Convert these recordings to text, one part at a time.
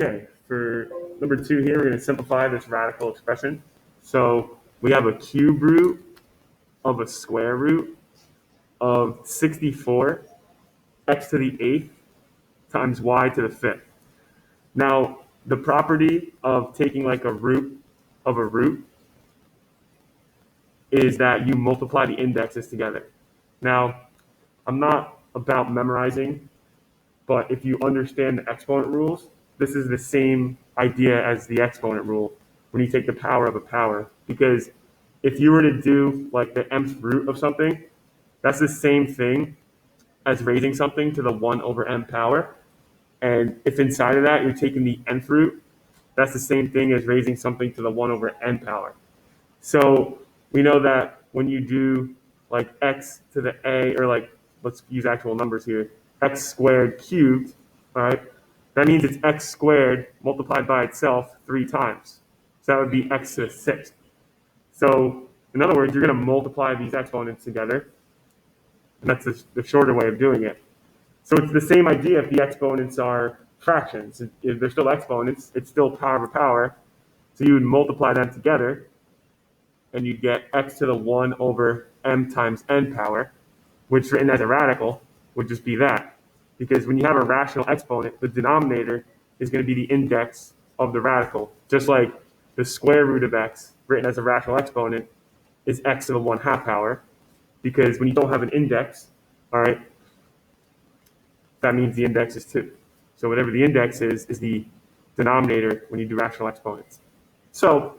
Okay, for number 2 here, we're going to simplify this radical expression. So we have a cube root of a square root of 64 x to the 8th times y to the 5th. Now, the property of taking like a root of a root is that you multiply the indexes together. Now, I'm not about memorizing, but if you understand the exponent rules, this is the same idea as the exponent rule when you take the power of a power. Because if you were to do like the mth root of something, that's the same thing as raising something to the 1 over m power. And if inside of that you're taking the nth root, that's the same thing as raising something to the 1 over n power. So we know that when you do like x to the a, or like, let's use actual numbers here, x squared cubed, all right, that means it's x squared multiplied by itself 3 times. So that would be x to the 6th. So in other words, you're going to multiply these exponents together, and that's the shorter way of doing it. So it's the same idea if the exponents are fractions. If they're still exponents, it's still power of a power. So you would multiply them together, and you get x to the 1 over m times n power, which written as a radical would just be that. Because when you have a rational exponent, the denominator is going to be the index of the radical, just like the square root of x, written as a rational exponent, is x to the 1/2 power. Because when you don't have an index, all right, that means the index is 2. So whatever the index is the denominator when you do rational exponents. So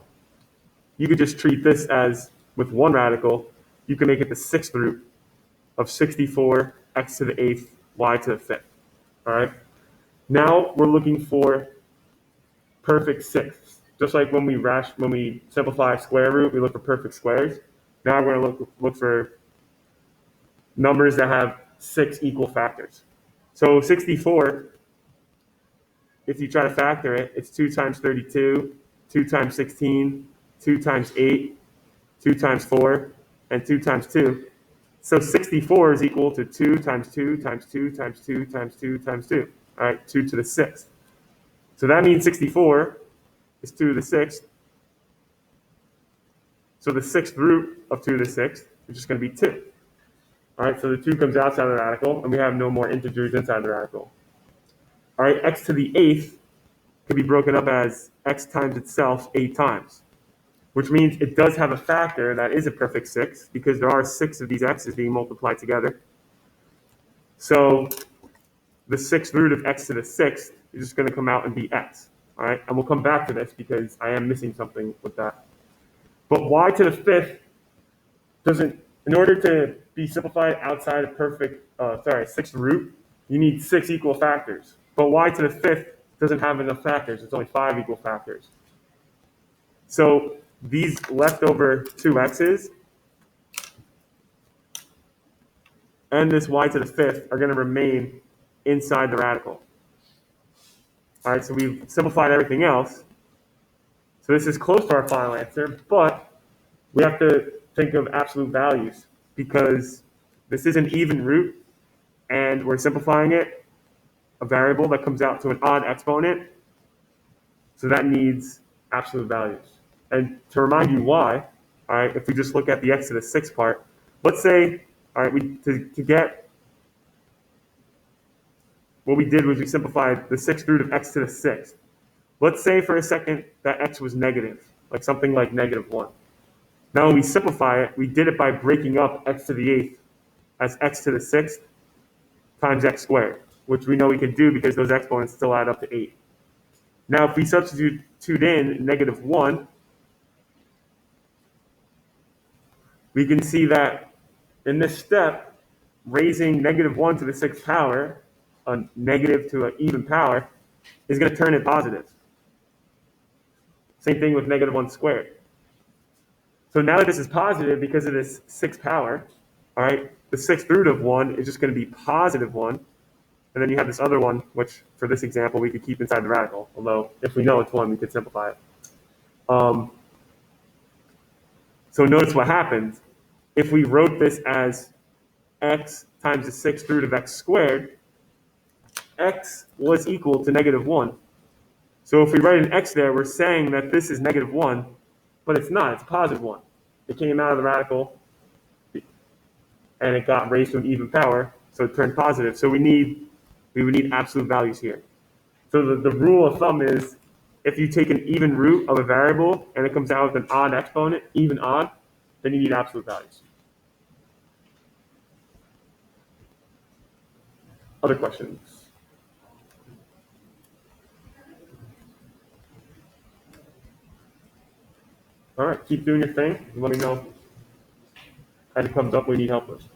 you could just treat this as, with one radical, you can make it the 6th root of 64 x to the 8th y to the 5th. All right. Now we're looking for perfect sixths. Just like when we simplify a square root, we look for perfect squares. Now we're going to look for numbers that have 6 equal factors. So 64, if you try to factor it, it's 2 times 32, 2 times 16, 2 times 8, 2 times 4, and 2 times 2. So 64 is equal to 2 times 2 times 2 times 2 times 2 times 2. All right, 2 to the 6th. So that means 64 is 2 to the 6th. So the 6th root of 2 to the 6th is just going to be 2. All right, so the 2 comes outside the radical, and we have no more integers inside the radical. All right, x to the 8th can be broken up as x times itself 8 times, which means it does have a factor that is a perfect 6 because there are 6 of these x's being multiplied together. So the 6th root of x to the 6th is just going to come out and be x. All right, and we'll come back to this because I am missing something with that. But y to the 5th doesn't, in order to be simplified outside of perfect, 6th root, you need 6 equal factors. But y to the 5th doesn't have enough factors. It's only 5 equal factors. So these leftover 2 x's and this y to the 5th are going to remain inside the radical. All right, so we've simplified everything else. So this is close to our final answer, but we have to think of absolute values because this is an even root, and we're simplifying it, a variable that comes out to an odd exponent. So that needs absolute values. And to remind you why, all right, if we just look at the x to the 6th part, let's say, all right, to get, what we did was we simplified the 6th root of x to the 6th. Let's say for a second that x was negative, like something like -1. Now when we simplify it, we did it by breaking up x to the 8th as x to the 6th times x squared, which we know we can do because those exponents still add up to 8. Now if we substitute in -1, we can see that in this step, raising -1 to the 6th power, a negative to an even power, is going to turn it positive. Same thing with -1 squared. So now that this is positive because of this 6th power, all right, the 6th root of 1 is just going to be +1. And then you have this other one, which for this example, we could keep inside the radical. Although if we know it's 1, we could simplify it. So notice what happens. If we wrote this as x times the 6th root of x squared, x was equal to -1. So if we write an x there, we're saying that this is -1, but it's not. It's +1. It came out of the radical, and it got raised to an even power, so it turned positive. So we would need absolute values here. So the rule of thumb is if you take an even root of a variable and it comes out with an odd exponent, even odd, then you need absolute values. Other questions? All right, keep doing your thing. Let me know if it comes up we need help with.